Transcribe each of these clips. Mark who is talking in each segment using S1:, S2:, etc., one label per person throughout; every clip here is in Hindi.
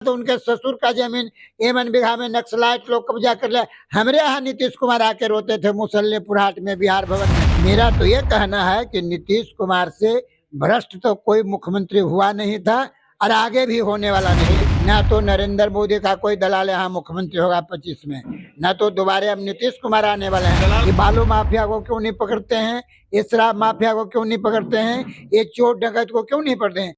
S1: तो उनके ससुर का जमीन एमन बीघा में नक्सलाइट लोग कब्जा कर लिया। हमारे यहाँ नीतीश कुमार आके रोते थे मुसल्लेपुर हाट में, बिहार भवन में। मेरा तो ये कहना है कि नीतीश कुमार से भ्रष्ट तो कोई मुख्यमंत्री हुआ नहीं था और आगे भी होने वाला नहीं। ना तो नरेंद्र मोदी का कोई दलाल यहाँ मुख्यमंत्री होगा 25 में, ना तो दोबारा अब नीतीश कुमार आने वाले हैं। ये बालू माफिया को क्यों नहीं पकड़ते हैं, ये शराब माफिया को क्यों नहीं पकड़ते हैं, ये चोर डकैत को क्यों नहीं पकड़ते हैं।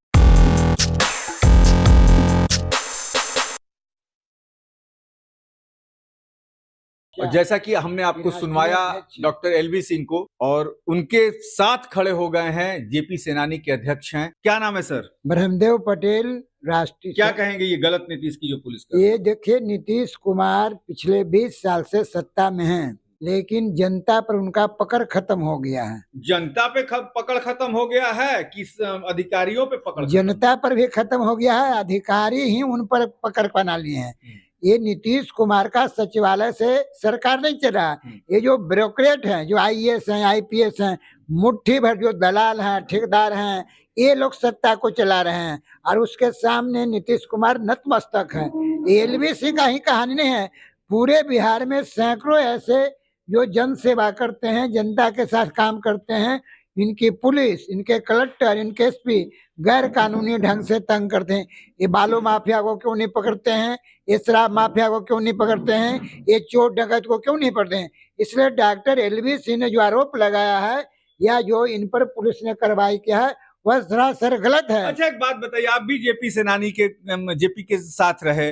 S2: और जैसा कि हमने आपको सुनवाया डॉक्टर एलवी सिंह को, और उनके साथ खड़े हो गए हैं जेपी सेनानी के अध्यक्ष हैं। क्या नाम है सर?
S1: ब्रह्मदेव पटेल, राष्ट्रीय।
S2: क्या कहेंगे ये गलत नीतीश की जो पुलिस का?
S1: ये देखिए, नीतीश कुमार पिछले 20 साल से सत्ता में हैं, लेकिन जनता पर उनका पकड़ खत्म हो गया है।
S2: जनता पे पकड़ खत्म हो गया है कि अधिकारियों पे पकड़?
S1: जनता पर भी खत्म हो गया है, अधिकारी ही उन पर पकड़ बना लिए हैं। ये नीतीश कुमार का सचिवालय से सरकार नहीं चल रहा। ये जो ब्यूरोक्रेट हैं, जो आईएएस हैं, आईपीएस हैं, मुट्ठी भर जो दलाल हैं, ठेकेदार हैं, ये लोग सत्ता को चला रहे हैं और उसके सामने नीतीश कुमार नतमस्तक है। एलवी सिंह का ही कहानी नहीं है, पूरे बिहार में सैकड़ों ऐसे जो जन सेवा करते हैं, जनता के साथ काम करते हैं, इनकी पुलिस, इनके कलेक्टर, इनके एसपी गैर कानूनी ढंग से तंग करते हैं। ये बालू माफिया को क्यों नहीं पकड़ते हैं, ये शराब माफिया को क्यों नहीं पकड़ते हैं, ये चोर डकैत को क्यों नहीं पकड़ते हैं। इसलिए डॉक्टर एलवी सिंह ने जो आरोप लगाया है या जो इन पर पुलिस ने कार्रवाई किया है वह सरासर गलत है।
S2: अच्छा, एक बात बताइए, आप भी जेपी सेनानी के जेपी के साथ रहे,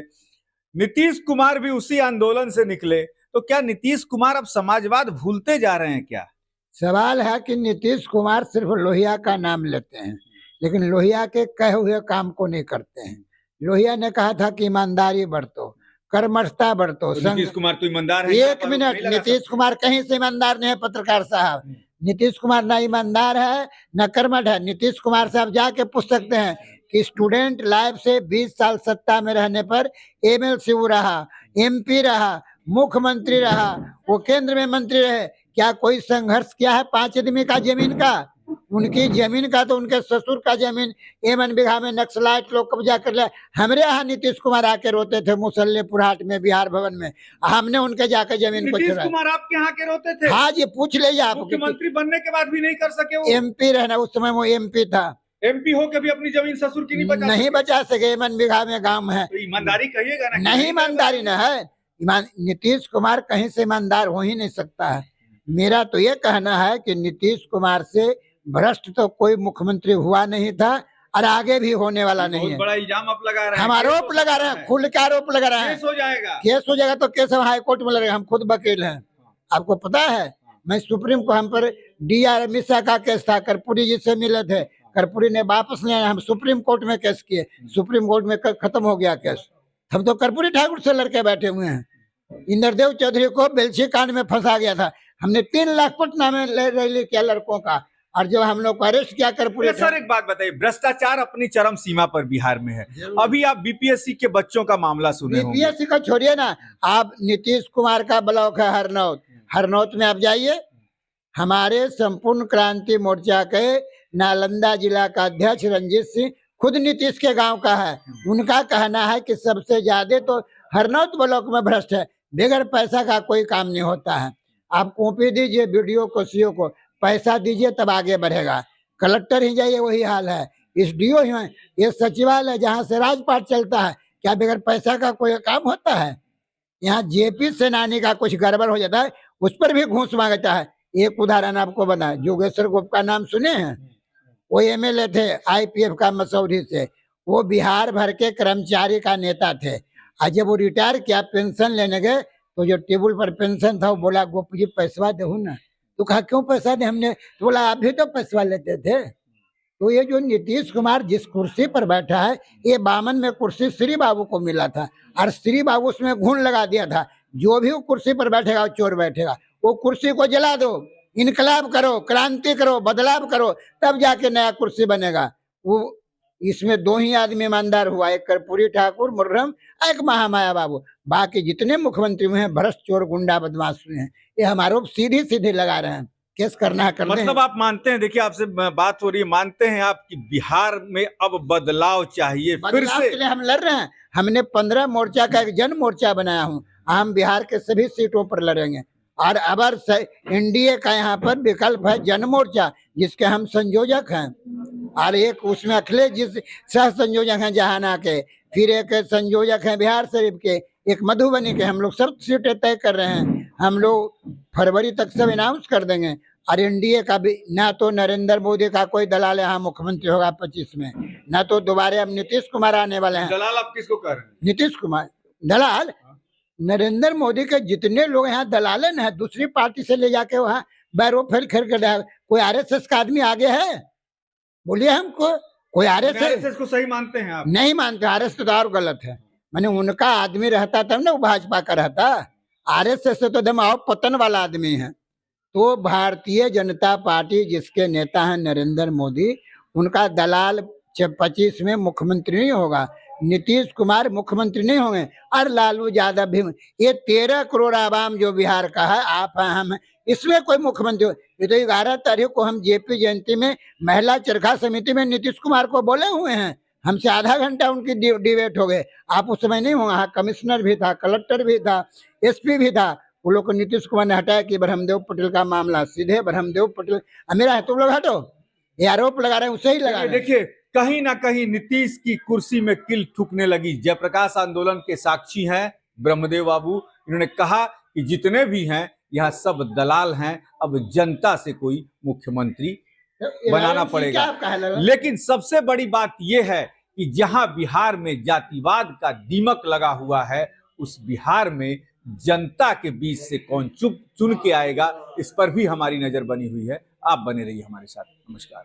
S2: नीतीश कुमार भी उसी आंदोलन से निकले, तो क्या नीतीश कुमार अब समाजवाद भूलते जा रहे हैं क्या?
S1: सवाल है कि नीतीश कुमार सिर्फ लोहिया का नाम लेते हैं, लेकिन लोहिया के कहे हुए काम को नहीं करते हैं। लोहिया ने कहा था कि ईमानदारी बरतो, कर्मठता बरतो।
S2: तो नीतीश कुमार तो ईमानदार है।
S1: एक मिनट, नीतीश कुमार कहीं से ईमानदार नहीं है पत्रकार साहब। नीतीश कुमार ना ईमानदार है ना कर्मठ है। नीतीश कुमार साहब जाके पूछ सकते हैं कि स्टूडेंट लाइफ से 20 साल सत्ता में रहने पर एमएलसी रहा, एमपी रहा, मुख्यमंत्री रहा, वो केंद्र में मंत्री रहे, क्या कोई संघर्ष किया है 5 आदमी का जमीन का? उनकी जमीन का तो उनके ससुर का जमीन एमन बीघा में नक्सलाइट लोग कब्जा कर लिया। हमारे यहाँ नीतीश कुमार आके रोते थे मुसल्लेपुर हाट में, बिहार भवन में, हमने उनके जाकर जमीन को
S2: नीतीश कुमार आपके यहाँ के रोते थे?
S1: हाँ जी, पूछ लीजिए आप।
S2: मुख्यमंत्री बनने के बाद भी नहीं कर सके वो?
S1: एमपी रहना, उस समय वो एमपी था।
S2: एमपी हो के भी अपनी जमीन ससुर की
S1: नहीं बचा सके। एमन बीघा में गांव है।
S2: तो ईमानदारी कहिएगा ना?
S1: नहीं, ईमानदारी न है। नीतीश कुमार कहीं से ईमानदार हो ही नहीं सकता है। मेरा तो ये कहना है कि नीतीश कुमार से भ्रष्ट तो कोई मुख्यमंत्री हुआ नहीं था और आगे भी होने वाला नहीं है।
S2: बड़ा इल्जाम आप लगा रहे हैं।
S1: हम आरोप लगा रहे हैं, खुल के आरोप लगा रहे हैं।
S2: केस हो जाएगा।
S1: केस हो जाएगा तो केस हम हाई कोर्ट में लड़ेंगे। हम खुद वकील हैं, आपको पता है। मैं सुप्रीम को, हम पर डीआर मिश्रा का केस था, कर्पूरी जी से मिले थे, कर्पूरी ने वापस लिया, हम सुप्रीम कोर्ट में केस किए, सुप्रीम कोर्ट में खत्म हो गया केस। हम तो कर्पूरी ठाकुर से लड़के बैठे हुए हैं। इंद्रदेव चौधरी को बेलछी कांड में फंसा गया था, हमने 3 लाख पटना में रैली किया लड़कों का, और जब हम लोग को अरेस्ट किया कर्पूरी।
S2: सर एक बात बताइए, भ्रष्टाचार अपनी चरम सीमा पर बिहार में है। अभी आप बीपीएससी के बच्चों का मामला सुने होंगे।
S1: बीपीएससी का छोड़िए ना, आप नीतीश कुमार का ब्लॉक है हरनौत, हरनौत में आप जाइए। हमारे संपूर्ण क्रांति मोर्चा के नालंदा जिला का अध्यक्ष रंजीत सिंह खुद नीतीश के गांव का है। उनका कहना है कि सबसे ज्यादा तो हरनौत ब्लॉक में भ्रष्ट है, बगैर पैसा का कोई काम नहीं होता है। आप कॉपी दीजिए वीडियो को, सीओ को पैसा दीजिए तब आगे बढ़ेगा। कलेक्टर ही जाइए वही हाल है, एसडीओ ही है। ये सचिवालय जहाँ से राजपाट चलता है, क्या बगैर पैसा का कोई काम होता है? यहाँ जेपी सेनानी का कुछ गड़बड़ हो जाता है, उस पर भी घूस मांगता है। एक उदाहरण आपको बताए, योगेश्वर गुप्ता का नाम सुने हैं? वो एमएलए थे आईपीएफ का मसौरी से, वो बिहार भर के कर्मचारी का नेता थे। आज जब वो रिटायर किया, पेंशन लेने गए, तो जो टेबल पर पेंशन था वो बोला, गोप जी पैसा दे ना। तो कहा क्यों पैसा दे? हमने तो बोला आप भी तो पैसा लेते थे। तो ये जो नीतीश कुमार जिस कुर्सी पर बैठा है, ये 52 में कुर्सी श्री बाबू को मिला था और श्री बाबू उसमें घून लगा दिया था, जो भी वो कुर्सी पर बैठेगा वो चोर बैठेगा। वो कुर्सी को जला दो, इनकलाब करो, क्रांति करो, बदलाव करो, तब जाके नया कुर्सी बनेगा। वो इसमें 2 ही आदमी ईमानदार हुआ, एक कर्पूरी ठाकुर मुर्रम, एक महामाया बाबू। बाकी जितने मुख्यमंत्री हुए हैं भ्रष्ट, चोर, गुंडा, बदमाश हुए हैं। ये हम आरोप सीधी सीधी लगा रहे हैं। केस करना है कर दें।
S2: मतलब आप मानते हैं, देखिए आपसे बात हो रही है, मानते हैं आप कि बिहार में अब बदलाव चाहिए, फिर
S1: बदलाव
S2: से?
S1: के लिए हम लड़ रहे हैं। हमने 15 मोर्चा का एक जन मोर्चा बनाया हूँ। हम बिहार के सभी सीटों पर लड़ेंगे। और अबर एनडीए का यहाँ पर विकल्प है जन मोर्चा, जिसके हम संयोजक हैं। और एक उसमें अखिलेश जी सह संयोजक हैं जहाना के, फिर एक संयोजक हैं बिहार शरीफ के, एक मधुबनी के। हम लोग सब सीटें तय कर रहे हैं। हम लोग फरवरी तक सब अनाउंस कर देंगे। और एनडीए का भी ना तो नरेंद्र मोदी का कोई दलाल यहाँ मुख्यमंत्री होगा 25 में, ना तो दोबारा अब नीतीश कुमार आने वाले हैं।
S2: दलाल आप किसको कह रहे हैं?
S1: नीतीश कुमार दलाल? नरेंद्र मोदी के जितने लोग यहाँ दलाले हैं, दूसरी पार्टी से ले जाके वहाँ बैरो फेल कर कोई आरएसएस का आदमी आगे है? बोलिए हमको। कोई
S2: आरएसएस को सही मानते हैं आप?
S1: नहीं मानते। आरएसएस तो और गलत है। मैंने उनका आदमी रहता तब ना वो भाजपा का रहता। आरएसएस से तो एकदम आओ पतन वाला आदमी है। तो भारतीय जनता पार्टी जिसके नेता हैं नरेंद्र मोदी, उनका दलाल 25 में मुख्यमंत्री नहीं होगा। नीतीश कुमार मुख्यमंत्री नहीं होंगे और लालू यादव भी। ये 13 करोड़ आवाम जो बिहार का है, आप हैं, हम हैं, इसमें कोई मुख्यमंत्री हो। ये तो 11 तारीख को हम जेपी जयंती में महिला चरखा समिति में नीतीश कुमार को बोले हुए हैं। हमसे आधा घंटा उनकी डिबेट हो गए। आप उस समय नहीं होंगे। हाँ, कमिश्नर भी था, कलेक्टर भी था, एसपी भी था। वो लोग को नीतीश कुमार ने हटाया कि ब्रह्मदेव पटेल का मामला सीधे ब्रह्मदेव पटेल मेरा है, तुम लोग हटो। ये आरोप लगा रहे हैं, उसे ही लगा रहे हैं।
S2: देखिए कहीं ना कहीं नीतीश की कुर्सी में किल ठुकने लगी। जयप्रकाश आंदोलन के साक्षी हैं ब्रह्मदेव बाबू। इन्होंने कहा कि जितने भी हैं यहाँ सब दलाल हैं, अब जनता से कोई मुख्यमंत्री बनाना पड़ेगा। लेकिन सबसे बड़ी बात यह है कि जहां बिहार में जातिवाद का दीमक लगा हुआ है, उस बिहार में जनता के बीच से कौन चुन के आएगा, इस पर भी हमारी नजर बनी हुई है। आप बने रहिए हमारे साथ। नमस्कार।